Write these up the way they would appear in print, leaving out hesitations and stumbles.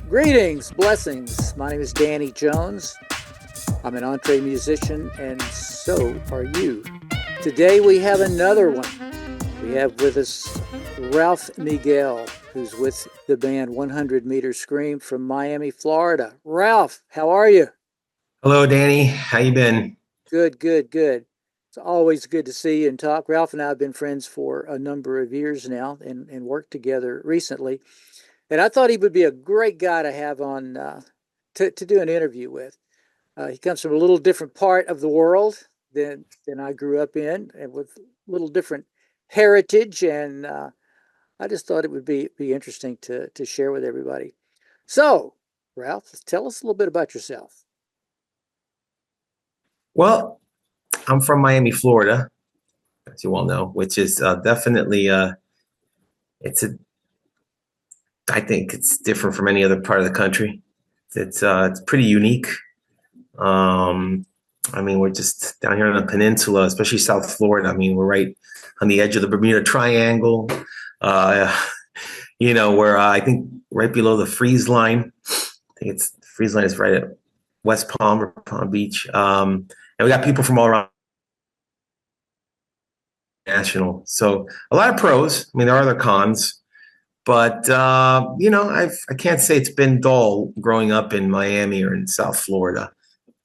Greetings, blessings. My name is Danny Jones. I'm an EntreMusician, and so are you. Today we have another one. We have with us Ralph Miguel, who's with the band 100 Meter Scream from Miami, Florida. Ralph, how are you? Hello, Danny. How you been? Good, good, good. It's always good to see you and talk. Ralph and I have been friends for a number of years now and worked together recently. And I thought he would be a great guy to have on to do an interview with. He comes from a little different part of the world than I grew up in, and with a little different heritage. And I just thought it would be interesting to share with everybody. So, Ralph, tell us a little bit about yourself. Well, I'm from Miami, Florida, as you all know, which is definitely it's a. I think it's different from any other part of the country. It's pretty unique. I mean, we're just down here on the peninsula, especially South Florida. I mean, we're right on the edge of the Bermuda Triangle. Uh, we're I think right below the freeze line. I think it's the freeze line is right at West Palm or Palm Beach. And we got people from all around national. So a lot of pros. I mean, there are other cons, but I can't say it's been dull growing up in Miami or in South Florida.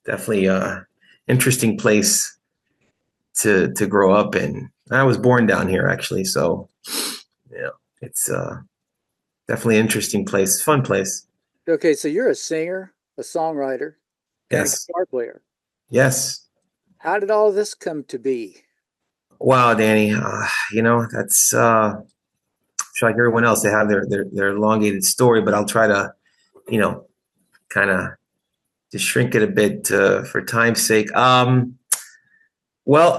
Definitely a interesting place to grow up in. I was born down here actually, so yeah, it's definitely an interesting place, fun place. Okay, so you're a singer, a songwriter, and a Yes, guitar player. yes. How did all this come to be? Wow, Danny. That's like everyone else. They have their elongated story, but I'll try to, kind of just shrink it a bit for time's sake. Well,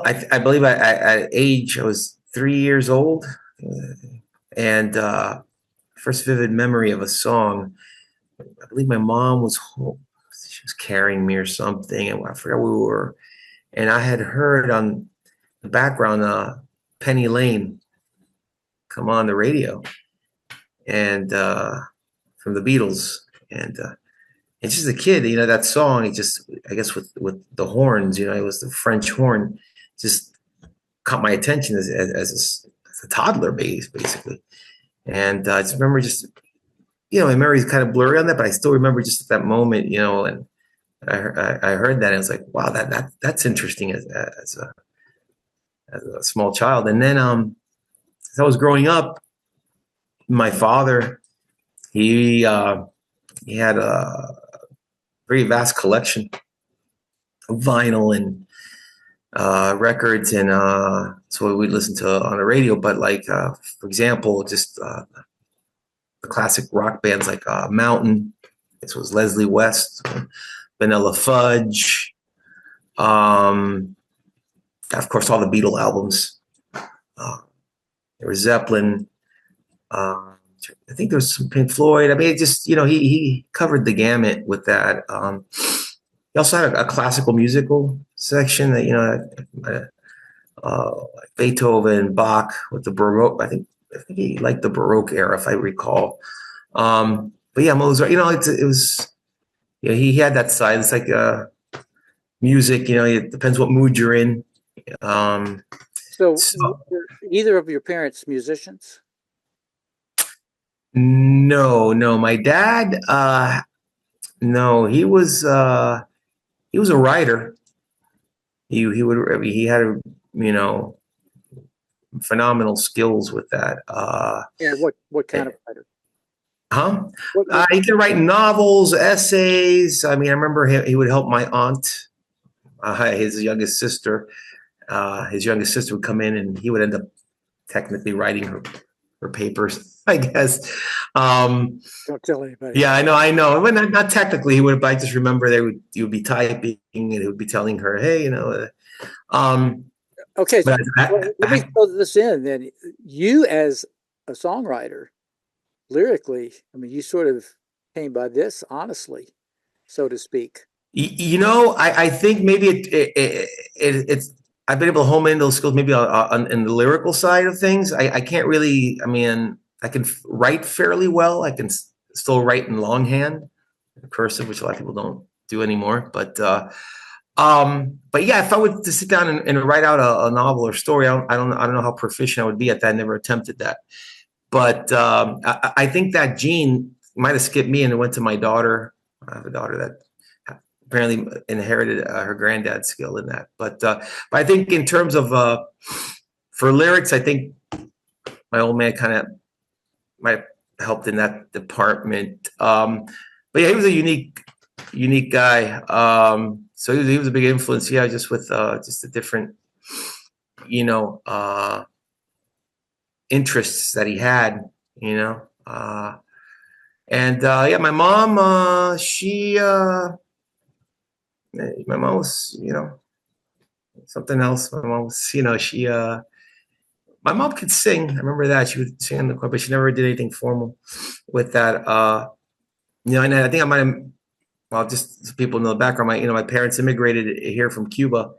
I believe at age I was 3 years old, and first vivid memory of a song. I believe my mom was home. She was carrying me or something, and I forgot where we were. And I had heard on the background Penny Lane come on the radio, and from the Beatles, and it's just a kid, that song. It just, I guess, with the horns, it was the French horn, just caught my attention as a toddler, basically. And I just remember my memory is kind of blurry on that, but I still remember just at that moment, and I heard that and I was like, wow, that's interesting as a small child. And then as I was growing up, my father, he had a very vast collection of vinyl and records, and so we'd listen to on the radio. But like, for example, just the classic rock bands like Mountain. This was Leslie West, Vanilla Fudge. Of course, all the Beatle albums. There was Zeppelin. I think there was some Pink Floyd. I mean, it just, he covered the gamut with that. He also had a classical musical section that, like Beethoven, Bach with the Baroque. I think he liked the Baroque era, if I recall. But yeah, Mozart, it was, he had that side. It's like music, it depends what mood you're in. So, So were either of your parents musicians? no, my dad, no, he was a writer. He had, you know, phenomenal skills with that. And what kind of writer? Huh? What He could write novels, essays. I mean, I remember he would help my aunt, his youngest sister. His youngest sister would come in, and he would end up technically writing her papers, I guess. don't tell anybody. Yeah, I know. Well, not technically, he would. But I just remember he would be typing, and he would be telling her, "Hey, Um, Okay, so but let me throw this in then. You as a songwriter, lyrically, I mean, you sort of came by this honestly, so to speak. I think maybe it's I've been able to home in those skills maybe in the lyrical side of things. I can't really. I mean, I can write fairly well. I can still write in longhand, cursive, which a lot of people don't do anymore. But yeah, if I were to sit down and write out a novel or story, I don't know how proficient I would be at that. I never attempted that. But I think that gene might have skipped me and it went to my daughter. I have a daughter that apparently inherited her granddad's skill in that. But I think in terms of for lyrics, I think my old man kind of might have helped in that department. But yeah, he was a unique guy. So he was a big influence. Yeah, just with just the different, interests that he had. And yeah, my mom, my mom was, something else. My mom was, my mom could sing. I remember that she would sing in the choir, but she never did anything formal with that. And I think I might have, well, just so people know the background. My parents immigrated here from Cuba.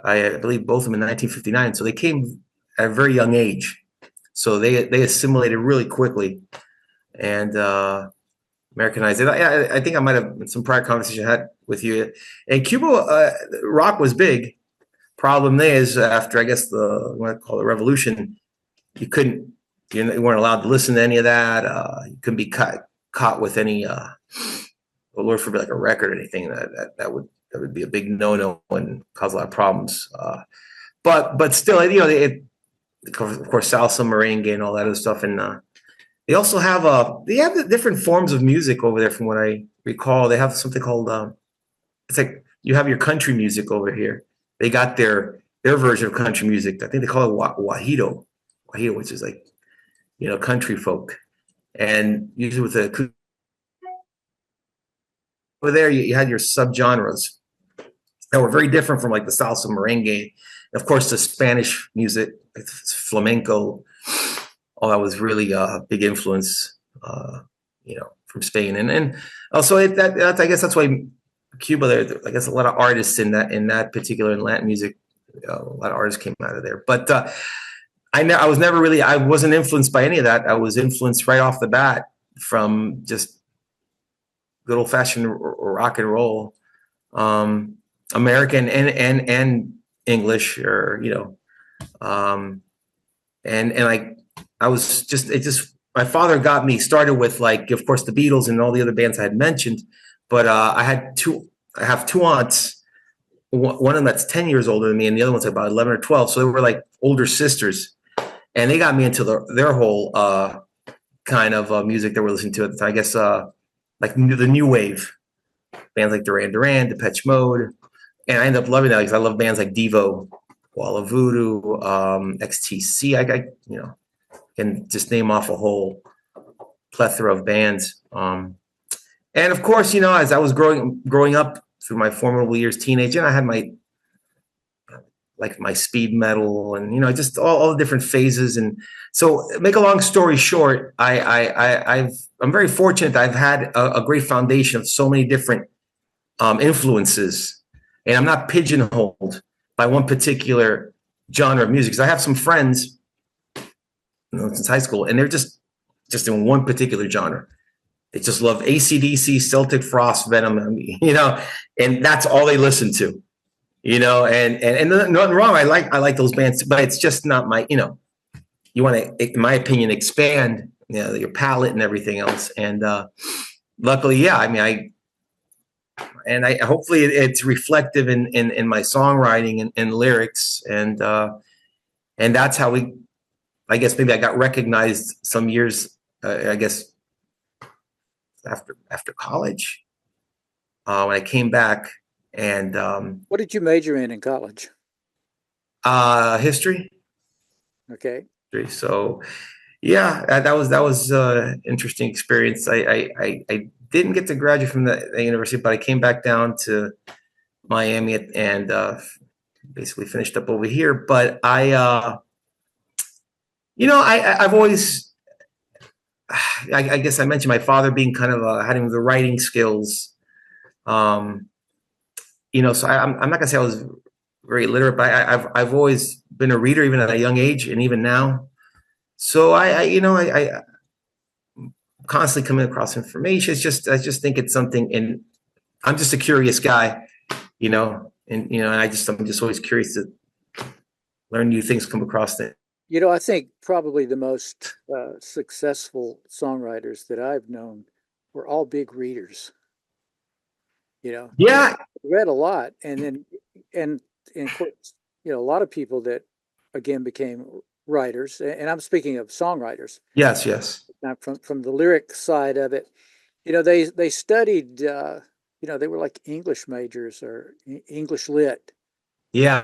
I believe both of them in 1959. So they came at a very young age. So they assimilated really quickly and Americanized it. I think I might have some prior conversation I had with you. And Cuba, rock was big. Problem is, after I guess what I call the revolution, you weren't allowed to listen to any of that. You couldn't be caught with any, Lord forbid, like a record or anything. That would be a big no and cause a lot of problems. But still, of course, salsa, merengue, and all that other stuff, and they also have the different forms of music over there. From what I recall, they have something called it's like you have your country music over here. They got their version of country music. I think they call it Wajito, which is like country folk, and usually with the over there you had your subgenres that were very different from like the salsa, merengue, and of course the Spanish music, flamenco. Oh, that was really a big influence, from Spain, and also I guess that's why Cuba. There, I guess a lot of artists in that particular in Latin music, a lot of artists came out of there. But I wasn't influenced by any of that. I was influenced right off the bat from just good old fashioned rock and roll, American and English, or and like. I was my father got me started with, like, of course, the Beatles and all the other bands I had mentioned, but I have two aunts, one of them that's 10 years older than me, and the other one's about 11 or 12. So they were like older sisters, and they got me into their whole kind of music that we're listening to at the time. I guess like the new wave bands like Duran Duran, Depeche Mode, and I ended up loving that because I love bands like Devo, Wall of Voodoo, XTC. I can just name off a whole plethora of bands. And of course, as I was growing up through my formidable years, teenage, and I had my speed metal and, just all the different phases. And so, make a long story short, I'm very fortunate that I've had a great foundation of so many different influences, and I'm not pigeonholed by one particular genre of music. Because I have some friends, since high school, and they're just in one particular genre. They just love AC/DC, Celtic Frost, Venom, and that's all they listen to, and nothing wrong. I like those bands, but it's just not my, you want to, in my opinion, expand, your palette and everything else. And luckily, yeah, I hopefully it's reflective in my songwriting and lyrics, and that's how I guess maybe I got recognized some years, I guess, after college, when I came back. And what did you major in college? History. Okay. So, yeah, that was interesting experience. I didn't get to graduate from the university, but I came back down to Miami and basically finished up over here. But I've always, I guess I mentioned my father being kind of having the writing skills. So I'm not gonna say I was very literate, but I've always been a reader, even at a young age, and even now. So constantly coming across information. I just think it's something, and I'm just a curious guy, and I'm just always curious to learn new things, come across it. I think probably the most successful songwriters that I've known were all big readers. They Yeah. read a lot, and and of course, a lot of people that again became writers, and I'm speaking of songwriters, Yes. Yes. not from the lyric side of it. They studied. They were like English majors or English lit. Yeah.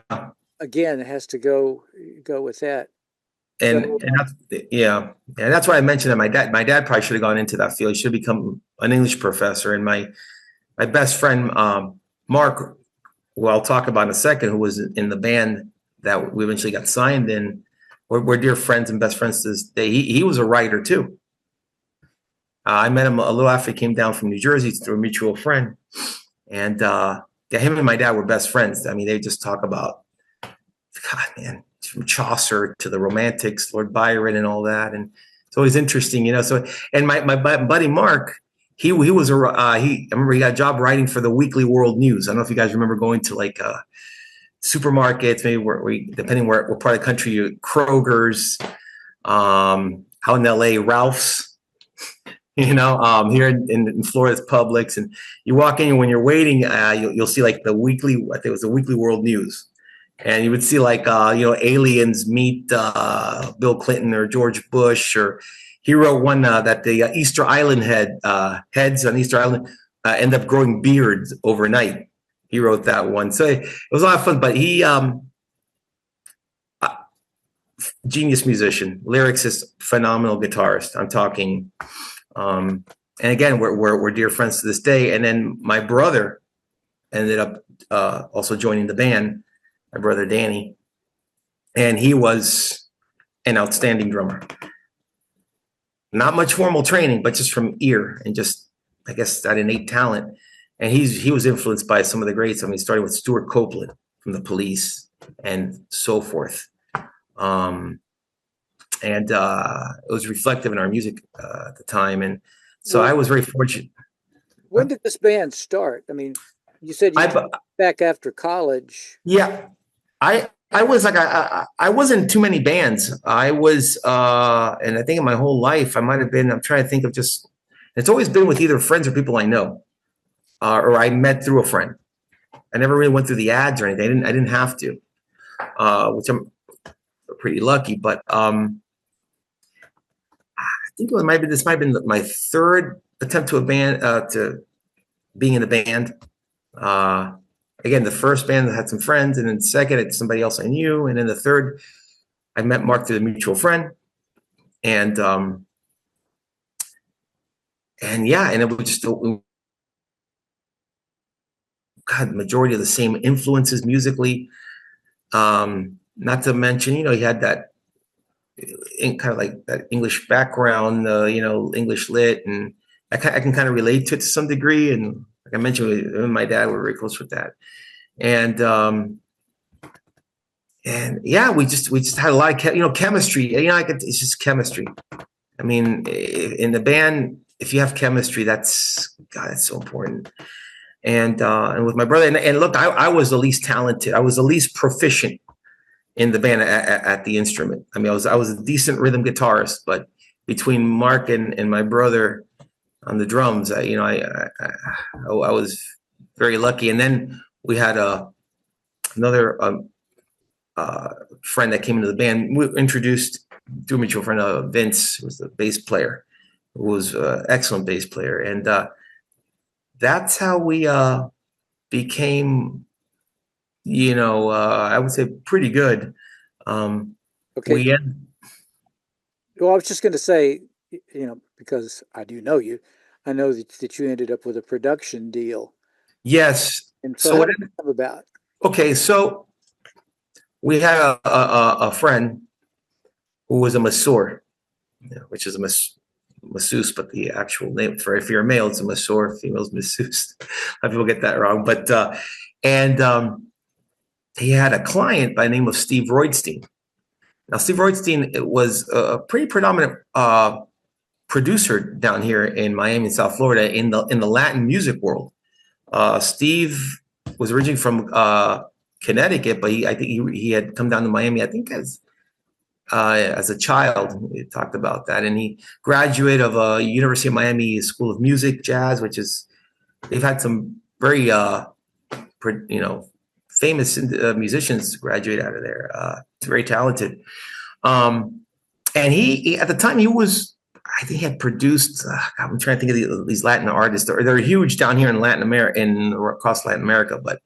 Again, it has to go with that. And So and that's why I mentioned that my dad probably should have gone into that field. He should have become an English professor. And my best friend, Mark, who I'll talk about in a second, who was in the band that we eventually got signed in. We're dear friends and best friends to this day. He was a writer too. I met him a little after he came down from New Jersey through a mutual friend. And him and my dad were best friends. I mean, they just talk about, God, man, from Chaucer to the Romantics, Lord Byron and all that. And it's always interesting, So, and my buddy Mark, I remember he got a job writing for the Weekly World News. I don't know if you guys remember going to like supermarkets, maybe depending what part of the country, Kroger's, out in LA, Ralph's, here in Florida's Publix. And you walk in, and when you're waiting, you'll see like I think it was the Weekly World News. And you would see like, aliens meet Bill Clinton or George Bush, or he wrote one that the Easter Island heads on Easter Island end up growing beards overnight. He wrote that one. So it was a lot of fun, but he, genius musician, lyricist, phenomenal guitarist. I'm talking, and again, we're dear friends to this day. And then my brother ended up also joining the band, my brother Danny, and he was an outstanding drummer. Not much formal training, but just from ear and just, I guess, that innate talent. And he was influenced by some of the greats. I mean, starting with Stuart Copeland from the Police and so forth. And it was reflective in our music at the time. And so I was very fortunate. When did this band start? I mean, you said you came back after college. Yeah, I was like, I wasn't in too many bands. I was, and I think in my whole life, I might have been, I'm trying to think of it's always been with either friends or people I know, or I met through a friend. I never really went through the ads or anything. I didn't have to, which I'm pretty lucky. But I think this might have been my third attempt to being in a band. Again, the first band I had some friends, and then the second it's somebody else I knew, and then the third I met Mark through the mutual friend, and it was just the majority of the same influences musically. Not to mention, he had that kind of like that English background, English lit, and I can kind of relate to it to some degree. And like I mentioned, me and my dad were very close with that. And we just had a lot of chemistry. It's just chemistry. I mean, in the band, if you have chemistry, that's so important. And with my brother, and look, I was the least talented. I was the least proficient in the band at the instrument. I mean, I was a decent rhythm guitarist, but between Mark and my brother on the drums, I was very lucky. And then we had another friend that came into the band. We introduced through a mutual friend, Vince, who was the bass player, who was an excellent bass player. And that's how we became, I would say pretty good. Okay. Well, I was just going to say, because I do know you, I know that you ended up with a production deal. Yes. And so how did it come about? Okay, so we had a friend who was a masseur, which is a masseuse, but the actual name if you're a male, it's a masseur. Female's masseuse. A lot of people get that wrong. But he had a client by the name of Steve Roitstein. Now, Steve Roitstein was a pretty predominant producer down here in Miami, South Florida, in the Latin music world. Steve was originally from Connecticut, but I think he had come down to Miami, I think as a child. We talked about that, and he graduated of University of Miami School of Music, Jazz, which is, they've had some very famous musicians graduate out of there. It's very talented. And he at the time I think he had produced. I'm trying to think of these Latin artists. They're huge down here in Latin America, across Latin America. But I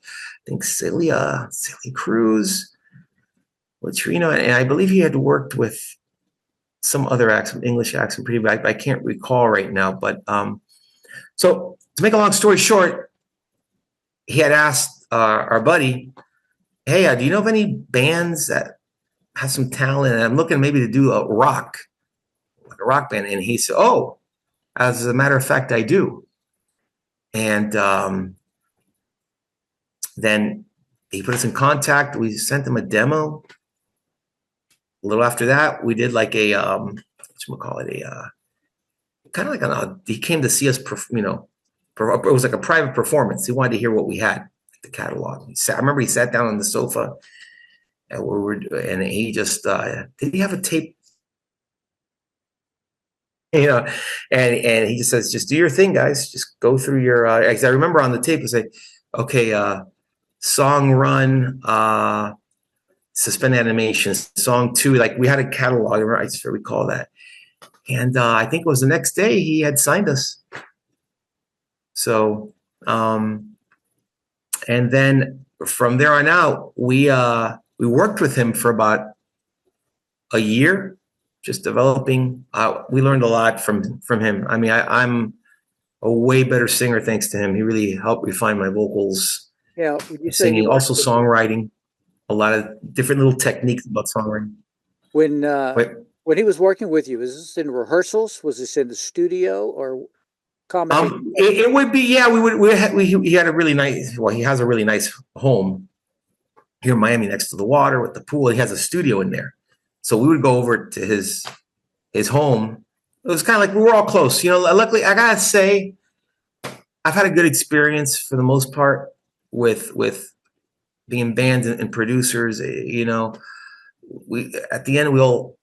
think Celia Cruz, Willie Chirino, and I believe he had worked with some other acts, some English acts, pretty bad. I can't recall right now. But so to make a long story short, he had asked our buddy, "Hey, do you know of any bands that have some talent? And I'm looking maybe to do a rock band." And he said, "Oh, as a matter of fact, I do." And then he put us in contact. We sent him a demo. A little after that, we did like a kind of like he came to see us, it was like a private performance. He wanted to hear what we had, the catalog. I remember he sat down on the sofa, and he just did he have a tape? And he just says, "Just do your thing, guys. Just go through your." I remember on the tape, he said, "Okay, song run, suspend animation, song 2." Like we had a catalog. I just recall that. And I think it was the next day he had signed us. So, and then from there on out, we worked with him for about a year, just developing. We learned a lot from him. I mean, I'm a way better singer thanks to him. He really helped refine my vocals. Yeah, singing, also songwriting, a lot of different little techniques about songwriting. When he was working with you, was this in rehearsals? Was this in the studio or combination? It would be, yeah. He had a really nice. Well, he has a really nice home here in Miami, next to the water with the pool. He has a studio in there, so we would go over to his home. It was kind of like we were all close, Luckily, I gotta say, I've had a good experience for the most part with being bands and producers. We at the end we'll.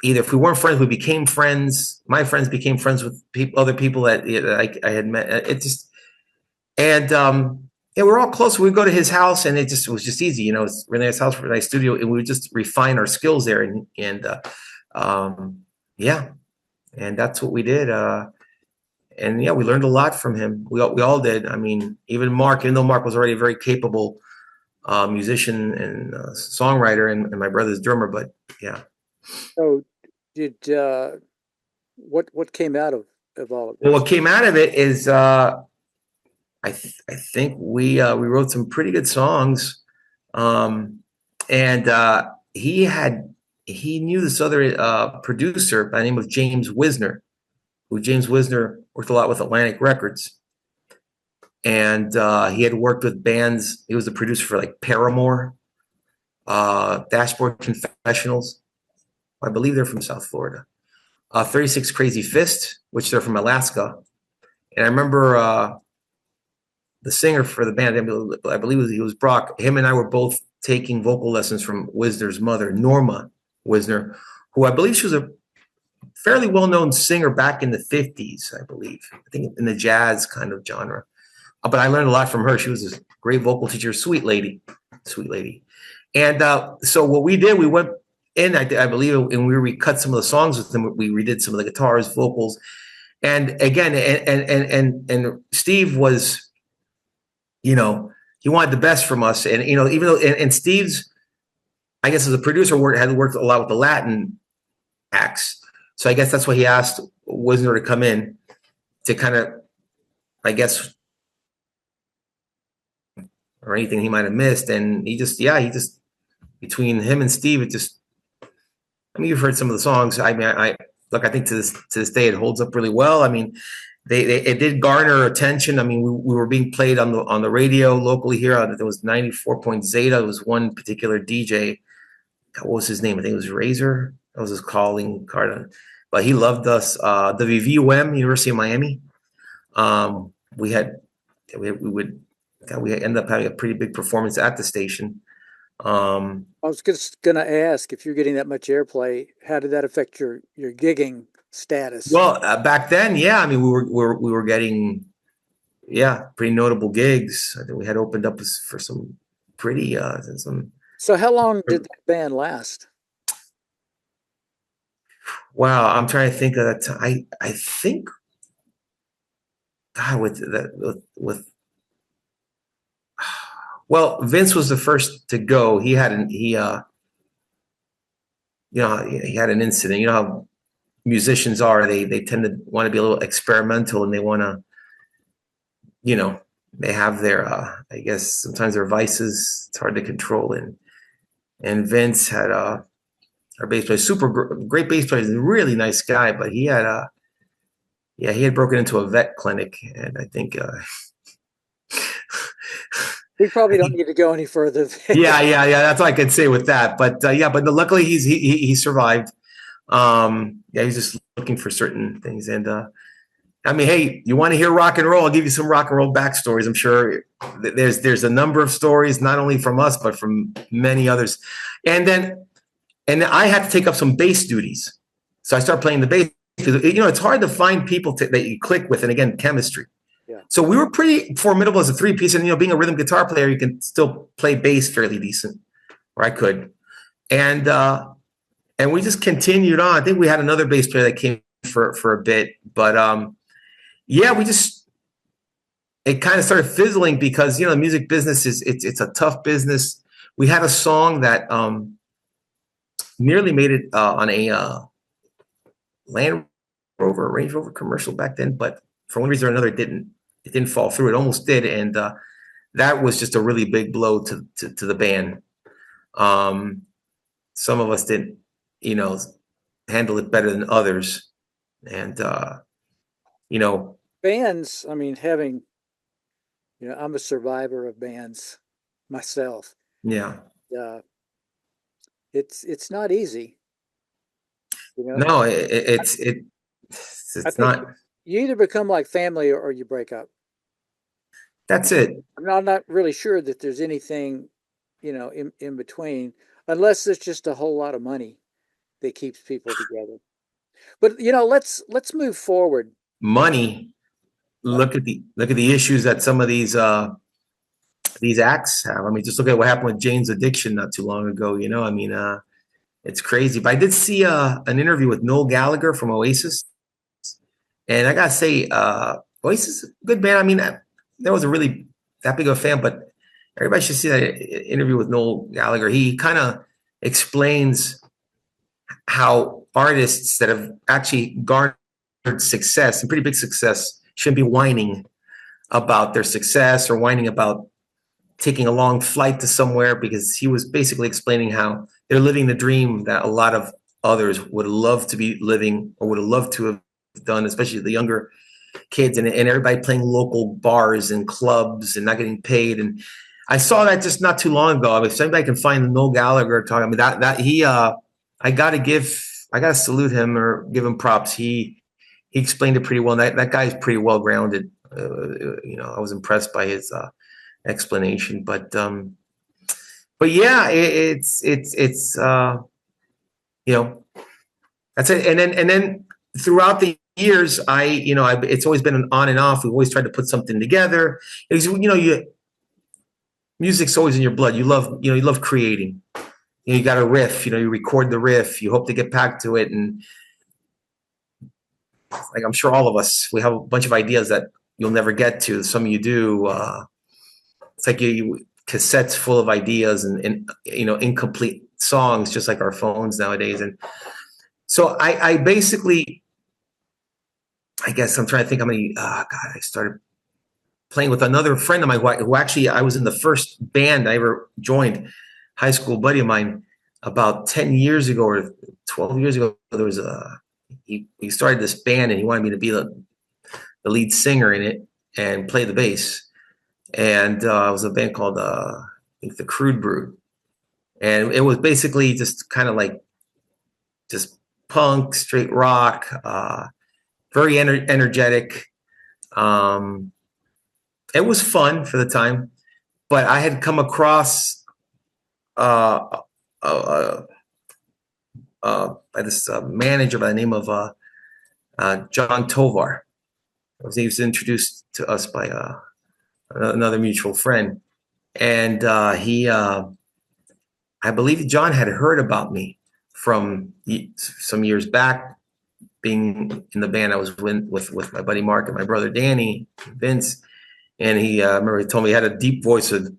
Either if we weren't friends, we became friends. My friends became friends with other people that I had met. We're all close. We'd go to his house, and it was just easy. It's a nice house, a nice studio, and we would just refine our skills there. And that's what we did. We learned a lot from him. We all did. I mean, even Mark, even though Mark was already a very capable musician and songwriter, and my brother's drummer, but yeah. So, did what came out of all of this? Well, what came out of it is I think we wrote some pretty good songs, and he knew this other producer by the name of James Wisner, who James Wisner worked a lot with Atlantic Records, and he had worked with bands. He was the producer for like Paramore, Dashboard Confessionals. I believe they're from South Florida. 36 Crazy Fist, which they're from Alaska. And I remember the singer for the band, I believe he was Brock. Him and I were both taking vocal lessons from Wisner's mother, Norma Wisner, who I believe she was a fairly well-known singer back in the 50s, I believe. I think in the jazz kind of genre. But I learned a lot from her. She was a great vocal teacher, sweet lady. And so what we did, we went in, I believe, and we recut some of the songs with them. We redid some of the guitars, vocals, and again, and Steve was, he wanted the best from us, and even though, and Steve's, I guess as a producer, had worked a lot with the Latin acts, so I guess that's why he asked Wisner to come in to kind of, I guess, or anything he might have missed, and he just between him and Steve, it just. I mean, you've heard some of the songs. I mean, I think to this day it holds up really well. I mean, it did garner attention. I mean, we were being played on the radio locally here. There was 94 Point Zeta. It was one particular DJ. What was his name? I think it was Razor. That was his calling card. but he loved us. WVUM, University of Miami. We ended up having a pretty big performance at the station. I was just going to ask, if you're getting that much airplay, how did that affect your gigging status? Well, back then, yeah, I mean, we were getting, yeah, pretty notable gigs. I think we had opened up for some pretty some. So how long did that band last? Wow, I'm trying to think of that. I think, God, with that with well, Vince was the first to go. He had he had an incident. You know how musicians are. They tend to want to be a little experimental, and they want to, they have their I guess sometimes their vices. It's hard to control. And Vince had our bass player, great bass player, a really nice guy, but he had he had broken into a vet clinic, and I think We probably don't need to go any further. yeah. That's all I could say with that. But but luckily he survived. Yeah, he's just looking for certain things. And I mean, hey, you want to hear rock and roll? I'll give you some rock and roll backstories. I'm sure there's a number of stories, not only from us but from many others. And then I had to take up some bass duties, so I started playing the bass. It's hard to find people that you click with, and again, chemistry. Yeah. So we were pretty formidable as a three-piece, and being a rhythm guitar player, you can still play bass fairly decent, or I could, and we just continued on. I think we had another bass player that came for a bit, but yeah, it kind of started fizzling because the music business it's a tough business. We had a song that nearly made it on a Range Rover commercial back then, but for one reason or another, it didn't fall through. It almost did, and that was just a really big blow to the band. Some of us didn't, handle it better than others, and Bands, I mean, I'm a survivor of bands myself. yeah, Uh, it's not easy. no, I it's think not. you either become like family or you break up. That's it. I'm not really sure that there's anything, in between, unless there's just a whole lot of money that keeps people together. But let's move forward. Money. Look at the issues that some of these acts have. I mean, just look at what happened with Jane's Addiction not too long ago. I mean, it's crazy. But I did see an interview with Noel Gallagher from Oasis, and I gotta say, Oasis is a good band. I mean, that wasn't really that big of a fan, but everybody should see that interview with Noel Gallagher. He kind of explains how artists that have actually garnered success and pretty big success shouldn't be whining about their success or whining about taking a long flight to somewhere, because he was basically explaining how they're living the dream that a lot of others would love to be living or would have loved to have done, especially the younger kids, and everybody playing local bars and clubs and not getting paid. And I saw that just not too long ago. I mean, if anybody can find the Noel Gallagher talking, I mean, that he I gotta salute him or give him props. He explained it pretty well. That guy's pretty well grounded. I was impressed by his explanation, but yeah, it's that's it. And then throughout the years, it's always been an on and off. We've always tried to put something together. Music's always in your blood. You love creating. You got a riff. You record the riff. You hope to get back to it, and like I'm sure all of us, we have a bunch of ideas that you'll never get to. Some of you do. It's like cassettes full of ideas and incomplete songs, just like our phones nowadays. And so I basically, I guess I'm trying to think how many. God, I started playing with another friend of mine who actually I was in the first band I ever joined. High school buddy of mine, about 10 years ago or 12 years ago. There was he started this band, and he wanted me to be the lead singer in it and play the bass. And it was a band called I think the Crude Brew, and it was basically just kind of like just punk, straight rock, very energetic. It was fun for the time, but I had come across by this manager by the name of John Tovar. He was introduced to us by another mutual friend, and I believe John had heard about me from some years back, being in the band I was with my buddy Mark and my brother Danny, Vince, and he remember he told me he had a deep voice of,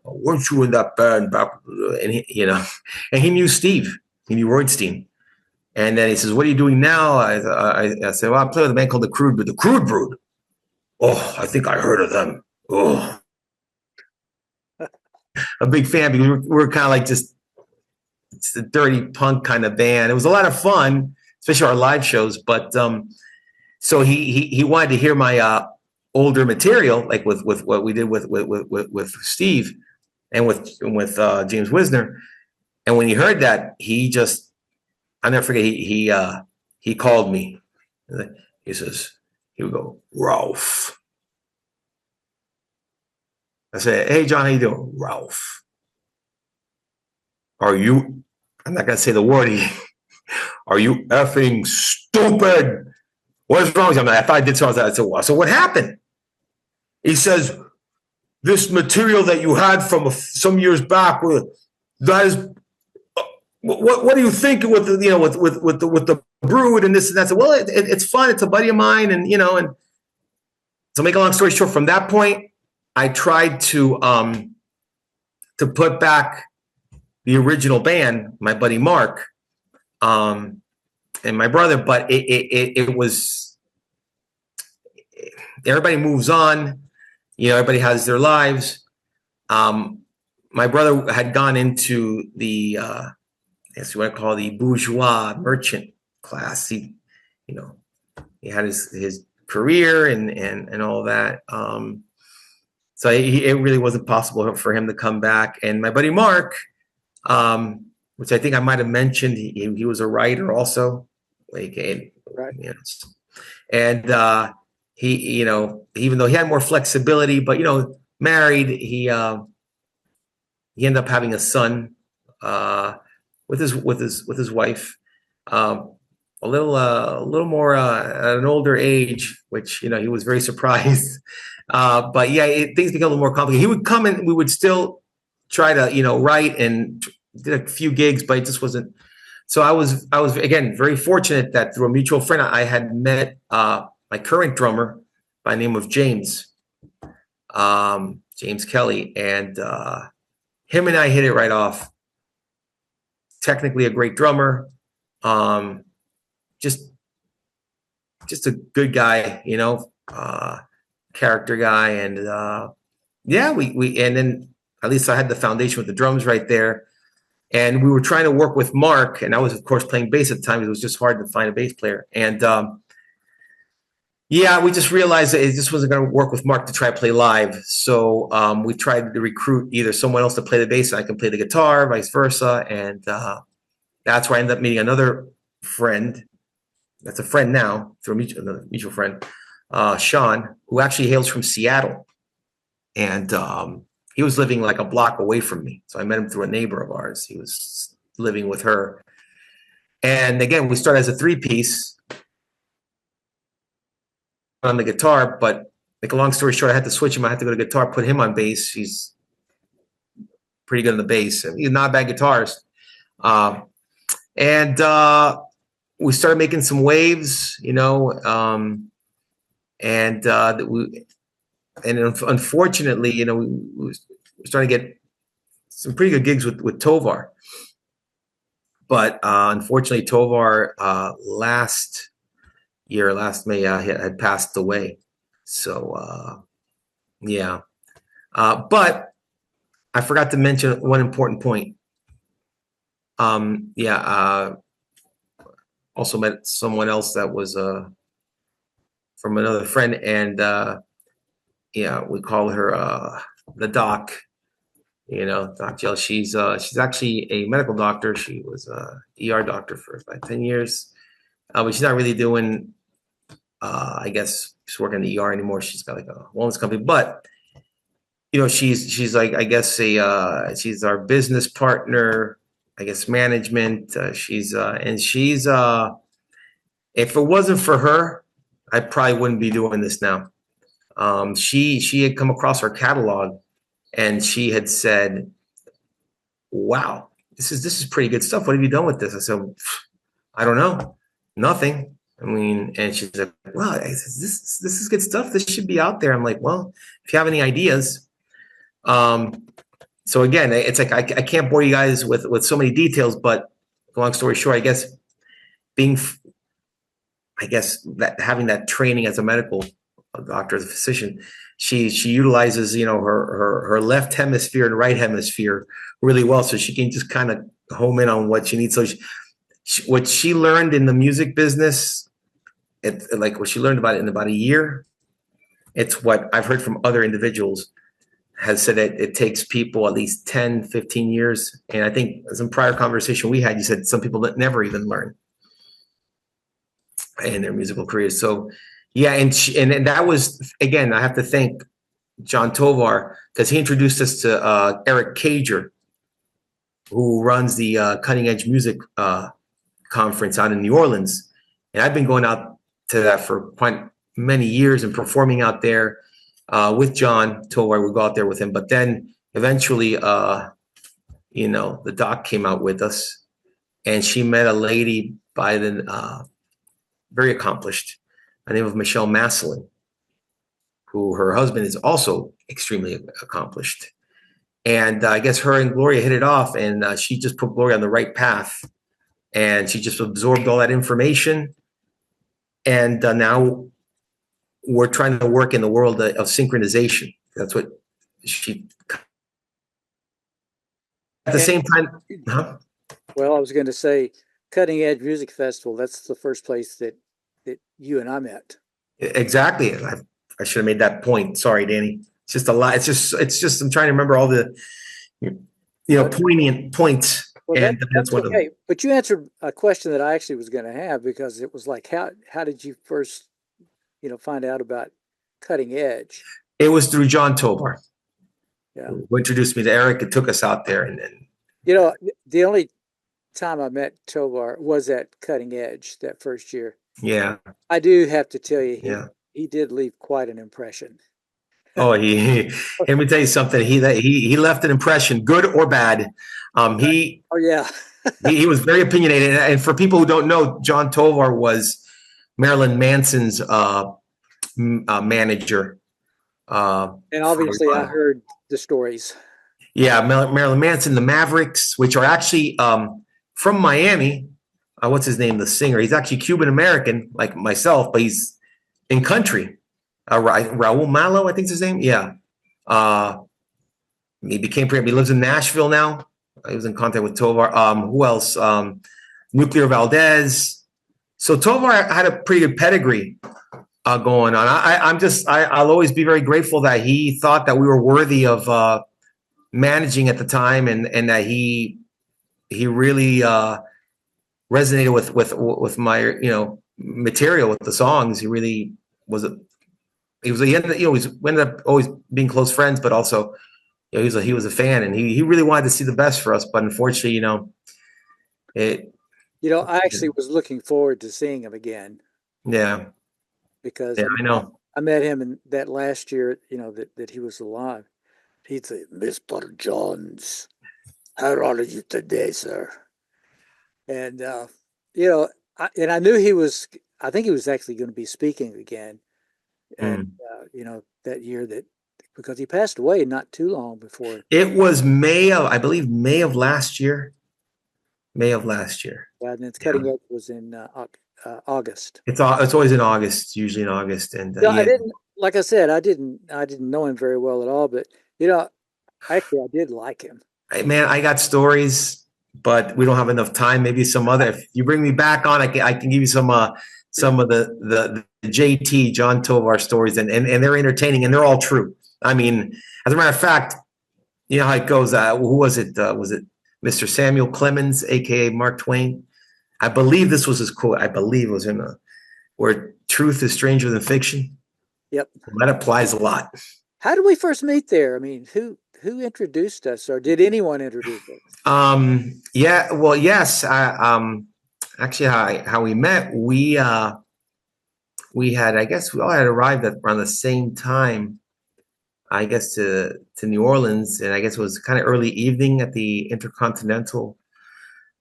"Weren't you in that band back?" And he, and he knew Steve, he knew Roitstein, and then he says, "What are you doing now?" I said, "Well, I play with a band called the Crude Brood." Oh, I think I heard of them. Oh, a big fan because we're kind of like just it's a dirty punk kind of band. It was a lot of fun, especially our live shows. But so he wanted to hear my older material, like with what we did with Steve and with James Wisner. And when he heard that, I'll never forget. He called me. He says, he would go, "Ralph." I said, "Hey, John, how you doing?" "Ralph, are you," I'm not going to say the word, "are you effing stupid? What is wrong with you?" I thought I did something. I said, "Well, so what happened?" He says, "This material that you had from some years back, that is, what do you think with the Brood and this and that?" I said, "Well, it's fun. It's a buddy of mine." And, and to make a long story short, from that point, I tried to put back the original band, my buddy Mark, and my brother, but it was, everybody moves on, everybody has their lives. My brother had gone into the, I guess you want to call it the bourgeois merchant class. He had his career and all that. So it really wasn't possible for him to come back. And my buddy Mark, which I think I might have mentioned, he was a writer also, like, right. And he, even though he had more flexibility, but married, he ended up having a son with his wife, a little more at an older age, which he was very surprised. But yeah, things became a little more complicated. He would come and we would still try to write, and did a few gigs, but it just wasn't. So I was again very fortunate that through a mutual friend I had met my current drummer by the name of James Kelly, and him and I hit it right off. Technically a great drummer, just a good guy, character guy, and yeah, we and then at least I had the foundation with the drums right there. And we were trying to work with Mark, and I was, of course, playing bass at the time. It was just hard to find a bass player. And yeah, we just realized that it just wasn't going to work with Mark to try to play live. So we tried to recruit either someone else to play the bass and I can play the guitar, vice versa. And that's where I ended up meeting another friend. That's a friend now, through a mutual friend, Sean, who actually hails from Seattle. And he was living like a block away from me. So I met him through a neighbor of ours. He was living with her. And again, we started as a three-piece on the guitar, but like a long story short, I had to switch him. I had to go to guitar, put him on bass. He's pretty good on the bass. He's not a bad guitarist. And we started making some waves, and unfortunately, we were starting to get some pretty good gigs with Tovar. But unfortunately, Tovar last May had passed away. So yeah. But I forgot to mention one important point. Also met someone else that was from another friend, and yeah, we call her the Doc. You know, Doc Jill, she's actually a medical doctor. She was a ER doctor for about 10 years. But she's not really doing, I guess she's working in the ER anymore. She's got like a wellness company, but you know, she's like, I guess she's our business partner, I guess management. She's if it wasn't for her, I probably wouldn't be doing this now. She had come across our catalog and she had said, wow, this is pretty good stuff. What have you done with this? I said, I don't know, nothing. I mean, and she's like, wow, this is good stuff. This should be out there. I'm like, well, if you have any ideas. So again, it's like I can't bore you guys with so many details, but long story short, I guess that having that training as a medical doctor, as a physician, she utilizes, you know, her left hemisphere and right hemisphere really well, so she can just kind of home in on what she needs. So what she learned in the music business, like what she learned about it in about a year, it's what I've heard from other individuals has said it takes people at least 10, 15 years. And I think some prior conversation we had, you said some people that never even learn in their musical careers. So yeah, and that was, again, I have to thank John Tovar because he introduced us to Eric Cager, who runs the Cutting Edge Music conference out in New Orleans. And I've been going out to that for quite many years and performing out there with John Tovar. We go out there with him. But then eventually, you know, the doc came out with us and she met a lady by the very accomplished, by the name of Michelle Maslin, who her husband is also extremely accomplished. And I guess her and Gloria hit it off, and she just put Gloria on the right path. And she just absorbed all that information. And now we're trying to work in the world of synchronization. That's what she. At the same time, well, I was going to say, Cutting Edge Music Festival. That's the first place that you and I met. Exactly. I should have made that point. Sorry, Danny. It's just a lot. It's just. I'm trying to remember all the, you know, poignant points. Well, and that's one okay. of them. But you answered a question that I actually was going to have, because it was like, how did you first, you know, find out about Cutting Edge? It was through John Tovar. Yeah. Who introduced me to Eric and took us out there. And then, you know, the only time I met Tovar was at Cutting Edge that first year. Yeah. I do have to tell you, he did leave quite an impression. Oh, let me tell you something. He left an impression, good or bad. Oh yeah. he was very opinionated. And for people who don't know, John Tovar was Marilyn Manson's manager. And obviously, I heard the stories. Yeah, Marilyn Manson, the Mavericks, which are actually from Miami. What's his name? The singer. He's actually Cuban American, like myself, but he's in country. Raul Malo, I think is his name. Yeah. He lives in Nashville now. He was in contact with Tovar. Who else? Nuclear Valdez. So Tovar had a pretty good pedigree going on. I'll always be very grateful that he thought that we were worthy of managing at the time, and that he really resonated with my, you know, material, with the songs. He really was we ended up always being close friends, but also, you know, he was a fan, and he really wanted to see the best for us. But unfortunately, you know, I actually was looking forward to seeing him again. Yeah. Because I know I met him in that last year, you know, that he was alive. He'd say, "Mr. Jones, how are you today, sir?" And you know, I knew I think he was actually going to be speaking again. And you know, that year, because he passed away not too long before. It was May of last year. Yeah, and then Cutting Edge was in August. It's always in August, usually in August. And I didn't, like I said, I didn't know him very well at all, but you know, actually I did like him. Man, I got stories, but we don't have enough time. Maybe some other. If you bring me back on, I can give you some of the JT John Tovar stories, and they're entertaining, and they're all true. I mean, as a matter of fact, you know how it goes. Who was it? Was it Mr. Samuel Clemens, aka Mark Twain? I believe this was his quote. I believe it was in where truth is stranger than fiction. Yep. That applies a lot. How did we first meet there? I mean, who introduced us, or did anyone introduce us? Yeah, well, yes. Actually, how we met, we had, I guess, we all had arrived at around the same time. I guess to New Orleans, and I guess it was kind of early evening at the Intercontinental,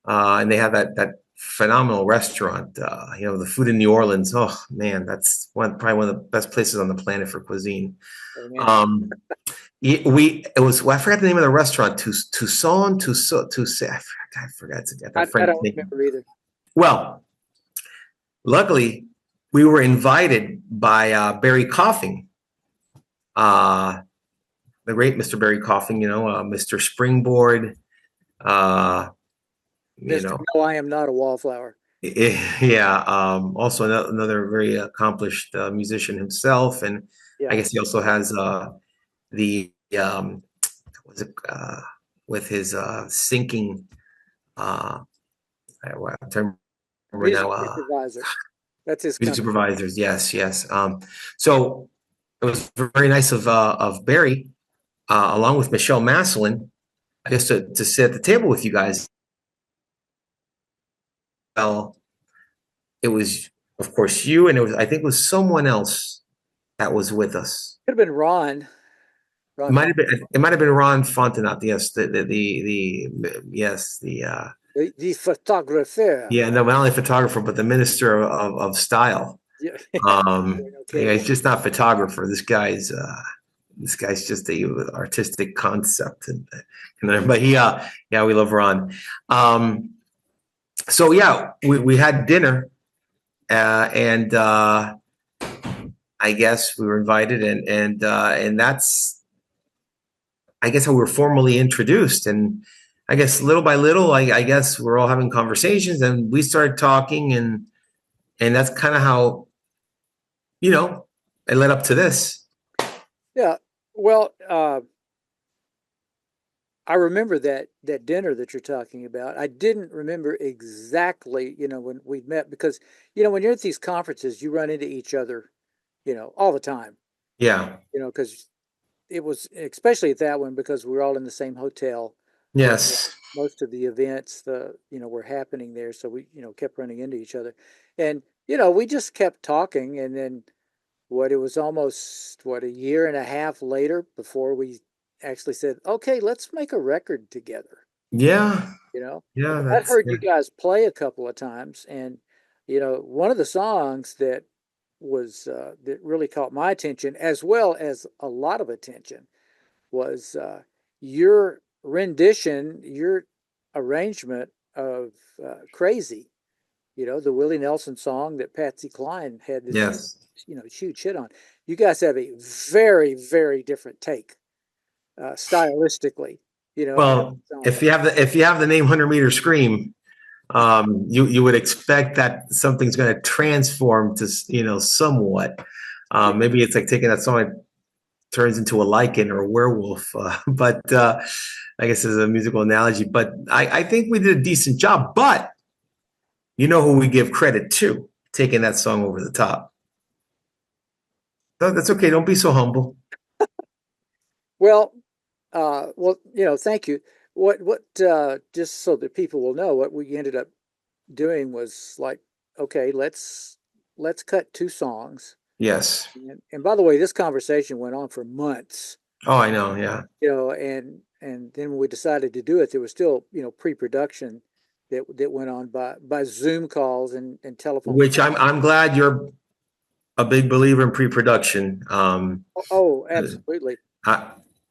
and they have that phenomenal restaurant. You know, the food in New Orleans. Oh man, that's probably one of the best places on the planet for cuisine. Amen. It was, well, I forgot the name of the restaurant. Toussaint, I forgot I that French don't name. remember either. Well, luckily, we were invited by Barry Coughing, the great Mr. Barry Coughing. You know, Mr. Springboard. You Mr. know, No, I am not a wallflower. yeah. Also another very accomplished musician himself, and Yeah. I guess he also has the was it with his sinking. I'm trying to remember Music now. supervisor. That's his Music company. supervisors, yes, yes. So it was very nice of Barry, along with Michelle Maslin, I guess to sit at the table with you guys. Well, it was, of course, you, and I think it was someone else that was with us. Could have been Ron. It might have been. It might have been Ron Fontenot. Yes, The photographer. yeah. No, not only photographer, but the minister of style. Yeah. Yeah, Okay. he's just not photographer. This guy's just a artistic concept, but yeah, we love Ron. So yeah, we had dinner, and I guess we were invited, and that's, I guess, how we were formally introduced. And I guess little by little, I guess we're all having conversations, and we started talking, and that's kind of how, you know, it led up to this. Yeah. Well, I remember that dinner that you're talking about. I didn't remember exactly, when we met, because when you're at these conferences, you run into each other, all the time. Yeah. Because it was, especially at that one, because we were all in the same hotel. Yes. Most of the events, were happening there, so we, kept running into each other, and we just kept talking, and then it was almost a year and a half later before we actually said, okay, let's make a record together. Yeah. You know, Yeah. I'd heard you guys play a couple of times, and one of the songs that was that really caught my attention, as well as a lot of attention, was your rendition, your arrangement of "Crazy." The Willie Nelson song that Patsy Cline had this Yes. huge hit on. You guys have a very, very different take stylistically. Well, if you have the name 100-meter scream, you would expect that something's going to transform to, somewhat. Maybe it's like taking that song, it turns into a lichen or a werewolf. But I guess as a musical analogy. But I think we did a decent job. But you know who we give credit to taking that song over the top? No, that's okay. Don't be so humble. Well, thank you. Just so that people will know, what we ended up doing was like, okay, let's cut two songs. Yes. And by the way, this conversation went on for months. Oh, I know. Yeah. And then when we decided to do it, there was still, pre-production that went on by Zoom calls and telephone. Which I'm glad you're a big believer in pre-production. Oh, absolutely.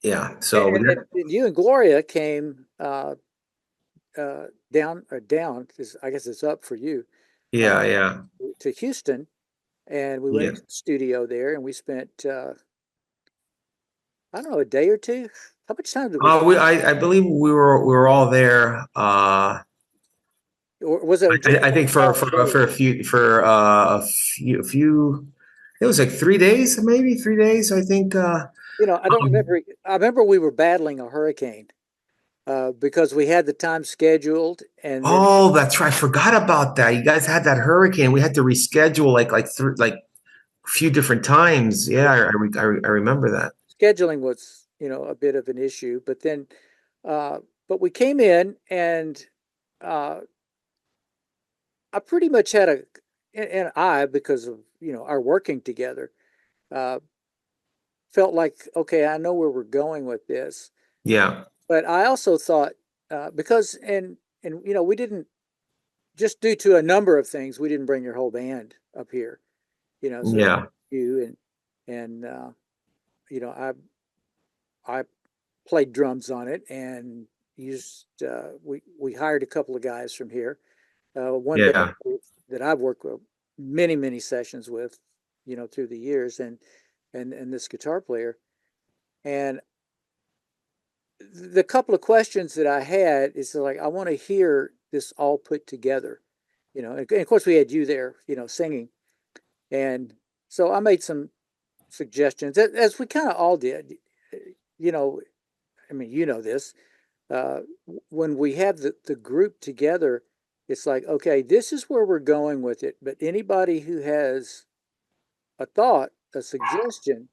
Yeah. So and you and Gloria came down, I guess it's up for you. Yeah. To Houston, and we went into the studio there, and we spent I don't know, a day or two. How much time did we? I believe we were all there. Or was it? I think for a few. It was like 3 days, maybe 3 days. I think I don't Um, remember. I remember we were battling a hurricane because we had the time scheduled, and then oh, that's right. I forgot about that. You guys had that hurricane. We had to reschedule like a few different times. Yeah, I remember that. scheduling was, a bit of an issue. But then, but we came in, and uh, I pretty much had and I, because of our working together, uh, felt like, okay, I know where we're going with this. Yeah, But I also thought, because we didn't, just due to a number of things, we didn't bring your whole band up here. So yeah, you and I played drums on it, and used we hired a couple of guys from here. One bass yeah, that I've worked with many sessions with, through the years, and this guitar player. And the couple of questions that I had is like, I want to hear this all put together, and of course we had you there, singing. And so I made some suggestions, as we kind of all did. You know, I mean, this. Uh, when we have the group together, it's like, okay, this is where we're going with it. But anybody who has a thought, a suggestion,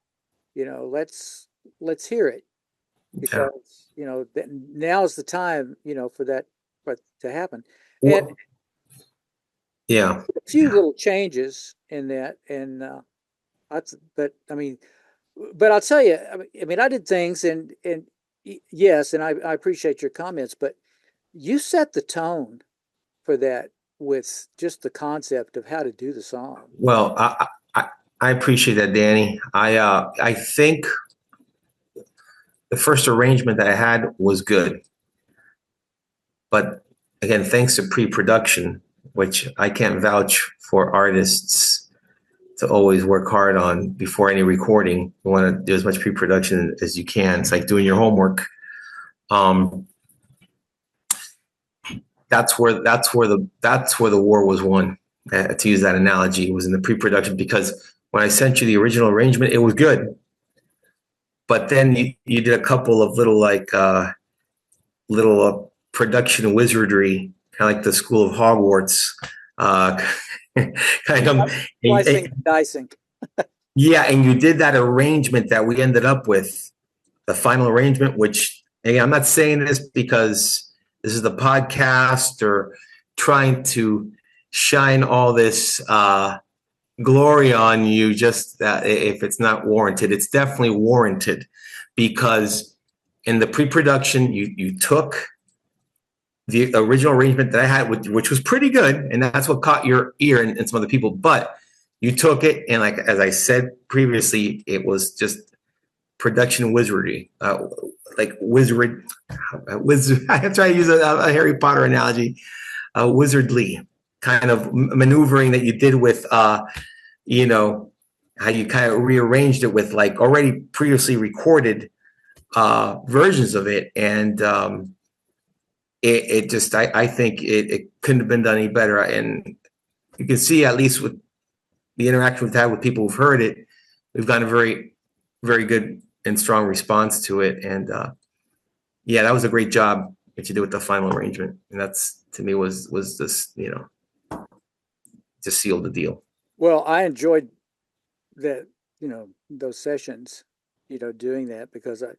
let's hear it, yeah. because that now's the time, for to happen. And What? Yeah, a few little changes in that, and but I mean, but I'll tell you, I mean, I did things, and yes, and I appreciate your comments, but you set the tone for that with just the concept of how to do the song. well, I appreciate that, Danny. I think the first arrangement that I had was good, but again, thanks to pre-production, which I can't vouch for artists to always work hard on before any recording. You want to do as much pre-production as you can. It's like doing your homework. Um, that's where the war was won. To use that analogy, was in the pre-production, because when I sent you the original arrangement, it was good, but then you did a couple of little production wizardry, kind of like the School of Hogwarts, uh, kind of. Slicing and dicing. Yeah, and you did that arrangement that we ended up with, the final arrangement, which, again, I'm not saying this because this is the podcast or trying to shine all this glory on you, just that if it's not warranted. It's definitely warranted, because in the pre-production, you took the original arrangement that I had, which was pretty good, and that's what caught your ear and some other people. But you took it, and like as I said previously, it was just production wizardry, like wizard. I try to use a Harry Potter analogy, wizardly kind of maneuvering that you did with, how you kind of rearranged it with like already previously recorded versions of it, and it just I think it couldn't have been done any better. And you can see, at least with the interaction we've had with people who've heard it, we've gotten a very, very good and strong response to it. And yeah, that was a great job that you did with the final arrangement. And that's, to me, was this, just sealed the deal. Well, I enjoyed that, those sessions, doing that, because of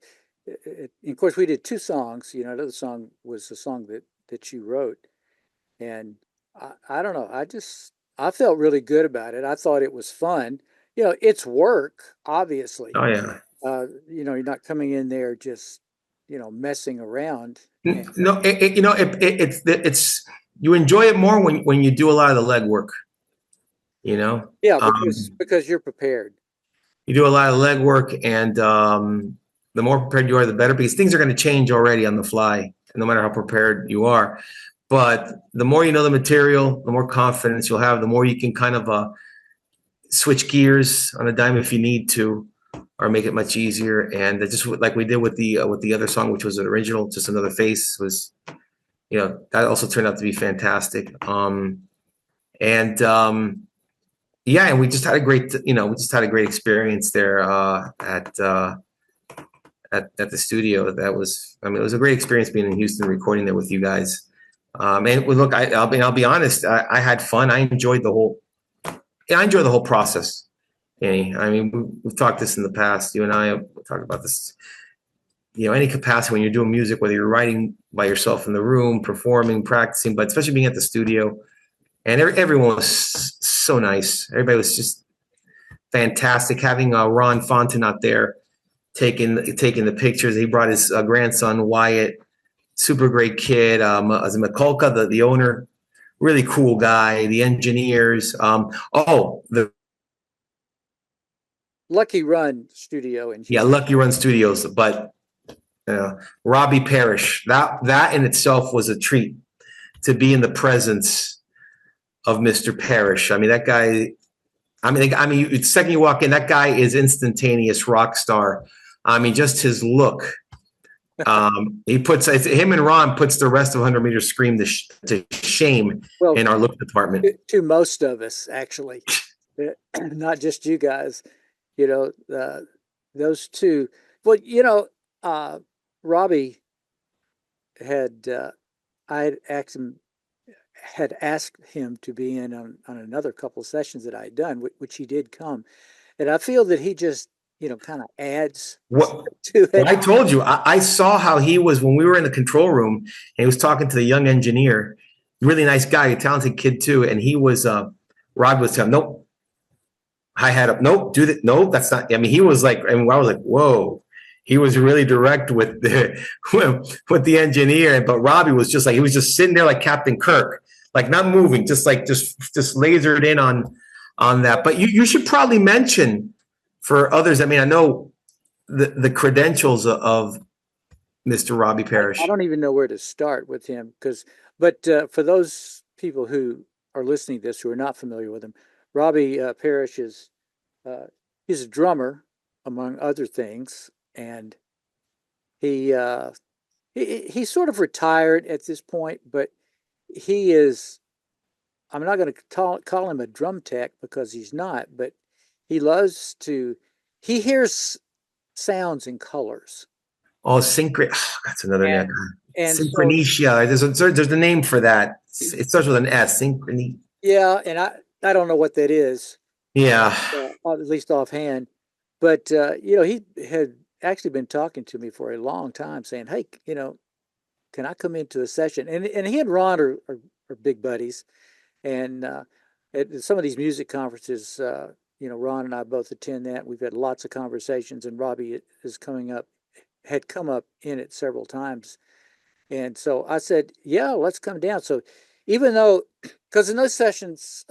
course we did two songs. Another song was a song that you wrote, and I don't know, I felt really good about it. I thought it was fun. It's work, obviously. Oh yeah. You're not coming in there just, messing around. And No, it's you enjoy it more when you do a lot of the legwork. You know, yeah, um, because you're prepared. you do a lot of legwork, and the more prepared you are, the better, because things are going to change already on the fly, no matter how prepared you are. But the more you know the material, the more confidence you'll have, the more you can kind of switch gears on a dime if you need to, or make it much easier. And just like we did with the other song, which was an original, just another face, was, that also turned out to be fantastic. And yeah, and we just had a great experience there at at the studio. That was, I mean, it was a great experience being in Houston, recording there with you guys. And look, I'll be honest, I had fun. I enjoyed the whole process. Annie, I mean, we've talked this in the past. You and I have talked about this. You know, any capacity when you're doing music, whether you're writing by yourself in the room, performing, practicing, but especially being at the studio. And everyone was so nice. Everybody was just fantastic. Having Ron Fonten out there taking the pictures. He brought his grandson Wyatt, super great kid. Mikulka, the owner, really cool guy. The engineers. The Lucky Run Studio in Houston. Yeah, Lucky Run Studios. But Robbie Parrish, that in itself was a treat, to be in the presence of Mr. Parrish. I mean, that guy. I mean, the second you walk in, that guy is instantaneous rock star. I mean, just his look. Him and Ron puts the rest of 100 Meter Scream to shame in our look department. To most of us, actually, not just you guys. You know, those two. Well, you know, Robbie had I had asked him to be in on another couple of sessions that I had done, which he did come, and I feel that he just, you know, kind of adds to it. I told you, I saw how he was when we were in the control room, and he was talking to the young engineer, really nice guy, a talented kid too, and he was Rod was telling him, nope, hi-hat up, nope, do that, nope, that's not. I mean, he was like, and I was like, whoa. He was really direct with the engineer, but Robbie was just like, he was just sitting there like Captain Kirk, like not moving, just lasered in on that. But you should probably mention for others. I mean, I know the credentials of Mr. Robbie Parrish. I don't even know where to start with him, but for those people who are listening to this who are not familiar with him, Robbie Parrish is he's a drummer, among other things. And he sort of retired at this point, but he is, I'm not going to call him a drum tech because he's not, but he hears sounds and colors. Oh, that's another name. Synchronesia. So, there's a name for that. It starts with an S, synchrony. Yeah, and I don't know what that is. Yeah. At least offhand. But, you know, he had actually been talking to me for a long time saying, hey, you know, can I come into a session? And he and Ron are big buddies. And at some of these music conferences, you know, Ron and I both attend that. We've had lots of conversations, and Robbie had come up in it several times. And so I said, yeah, let's come down. So even though, because in those sessions,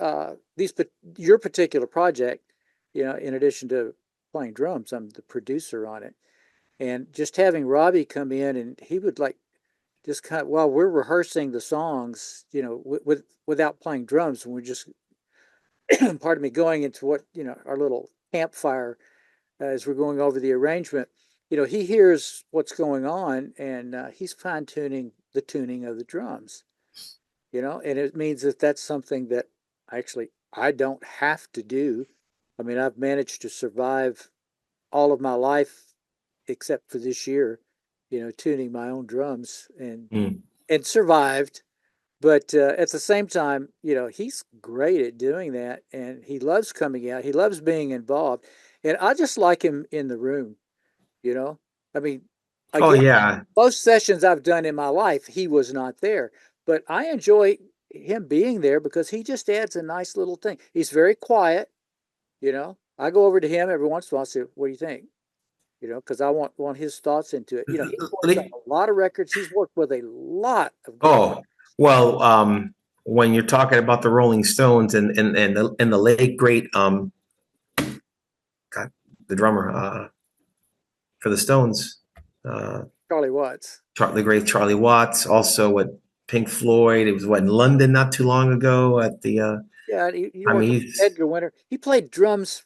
your particular project, you know, in addition to playing drums, I'm the producer on it. And just having Robbie come in, and he would like just kind of, while we're rehearsing the songs, you know, without playing drums, and we're just, pardon me, going into what, you know, our little campfire as we're going over the arrangement, you know, he hears what's going on, and he's fine tuning the tuning of the drums, you know, and it means that that's something that actually I don't have to do. I mean, I've managed to survive all of my life except for this year, you know, tuning my own drums and survived. But at the same time, you know, he's great at doing that, and he loves coming out. He loves being involved, and I just like him in the room. You know, I mean, again, most sessions I've done in my life, he was not there, but I enjoy him being there because he just adds a nice little thing. He's very quiet. You know, I go over to him every once in a while and say, what do you think? You know, because I want his thoughts into it. You know, he's worked on a lot of records. He's worked with a lot of when you're talking about the Rolling Stones and the late great the drummer for the Stones, Charlie Watts. The great Charlie Watts, also at Pink Floyd. It was in London not too long ago at the Edgar Winter. He played drums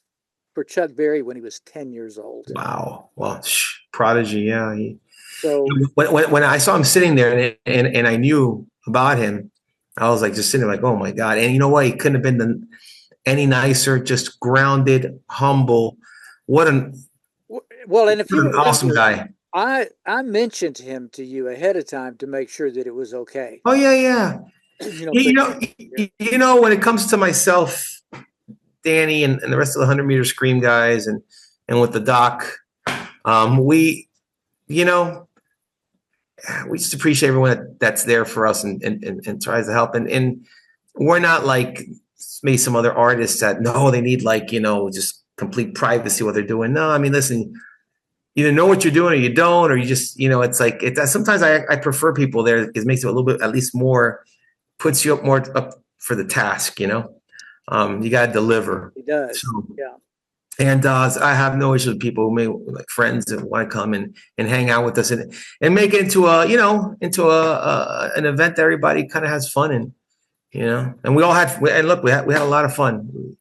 for Chuck Berry when he was 10 years old. Wow. Well, prodigy, yeah. So when I saw him sitting there and I knew about him, I was like just sitting there like, oh my God. And you know what? He couldn't have been any nicer, just grounded, humble. And if you an awesome guy. I mentioned him to you ahead of time to make sure that it was okay. Oh yeah, yeah. You know, You put know, here. when it comes to myself, Danny, and the rest of the 100 meter scream guys, and with the doc, we, you know, we just appreciate everyone that's there for us and tries to help. And we're not like maybe some other artists that no, they need like, just complete privacy what they're doing. No, I mean, listen, either know what you're doing or you don't, or you just, it's like sometimes I prefer people there because it makes it a little bit at least more, puts you up more up for the task. You got to deliver. He does. So, Yeah. and I have no issue with people who may like friends that want to come and hang out with us and make it into an event that everybody kind of has fun in, and we all had, and look, we had a lot of fun.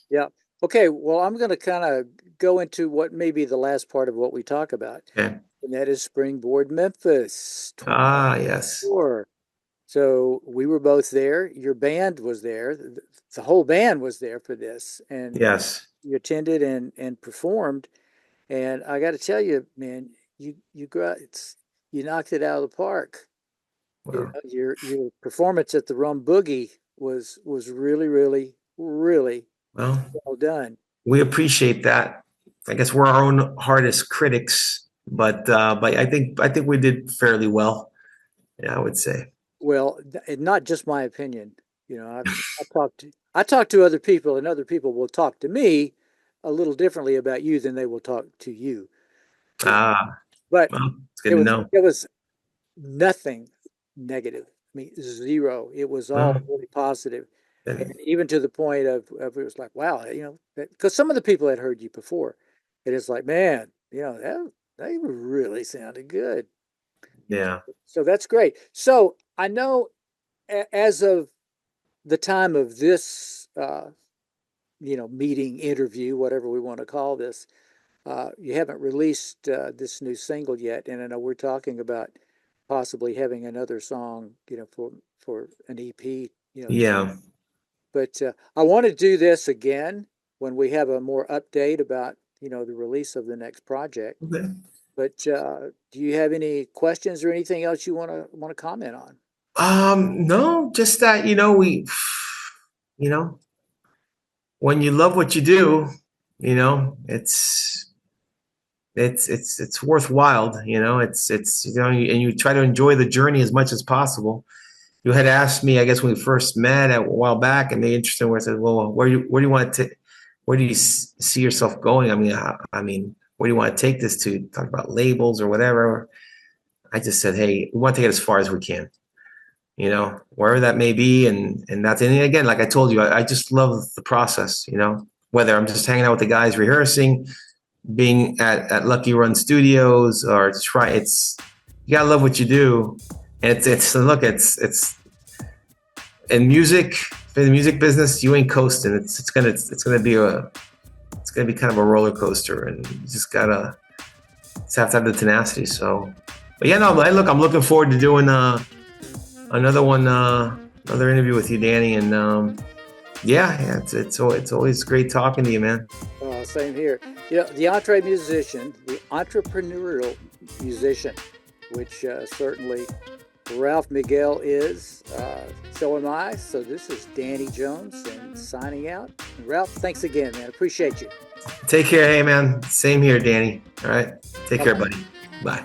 Yeah. Okay. Well, I'm going to kind of go into what may be the last part of what we talk about, Okay. and that is Springboard Memphis Yes. 2024. So we were both there. Your band was there. The whole band was there for this, and Yes. you attended and performed. And I got to tell you, man, you knocked it out of the park. Well, Your performance at the Rum Boogie was really, really, really well, well done. we appreciate that. I guess we're our own hardest critics, but I think we did fairly well. Yeah, I would say. Well, not just my opinion. I talked to other people, and other people will talk to me a little differently about you than they will talk to you. Ah, But well, it's good to know. it was nothing negative. I mean, zero. It was all Well, really positive. And then, even to the point of it was like, wow, because some of the people had heard you before, and it's like, man, they really sounded good. yeah, So that's great. So I know as of the time of this, meeting, interview, whatever we want to call this, you haven't released this new single yet, and I know we're talking about possibly having another song, for an EP, yeah. but I want to do this again when we have a more update about, the release of the next project. Okay. But do you have any questions or anything else you want to comment on? No, just that you know, when you love what you do, it's worthwhile. It's and you try to enjoy the journey as much as possible. You had asked me, I guess, when we first met a while back, and made interesting where I said, "Well, where do you want to, where do you see yourself going? I mean, where do you want to take this to? Talk about labels or whatever." I just said, "Hey, we want to take it as far as we can, wherever that may be." And that's, and again, like I told you, I just love the process, whether I'm just hanging out with the guys rehearsing, being at Lucky Run Studios, or you gotta love what you do. And it's in music, in the music business, you ain't coasting. It's gonna be kind of a roller coaster, and you just have to have the tenacity. So, but yeah, no, I'm looking forward to doing another one, another interview with you, Danny. And yeah, it's always great talking to you, man. Same here. The EntreMusician, the entrepreneurial musician, which certainly Ralph Miguel is. So am I. So this is Danny Jones and signing out. Ralph, thanks again, man. Appreciate you. Take care. Hey, man. Same here, Danny. All right. Take care, buddy. Bye.